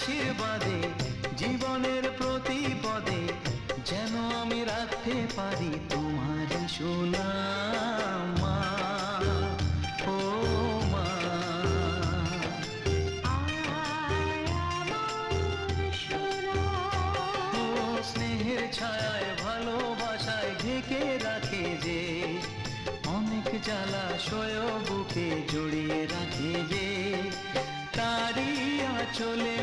আশীর্বাদে জীবনের প্রতি পদে যেন আমি রাখতে পারি তোমার সোনা মা, ও মা। ও স্নেহের ছায়ায় ভালোবাসায় ঢেকে রাখে যে, অনেক জ্বালাশয় বুকে জড়িয়ে রাখে যে, তারি আঁচলে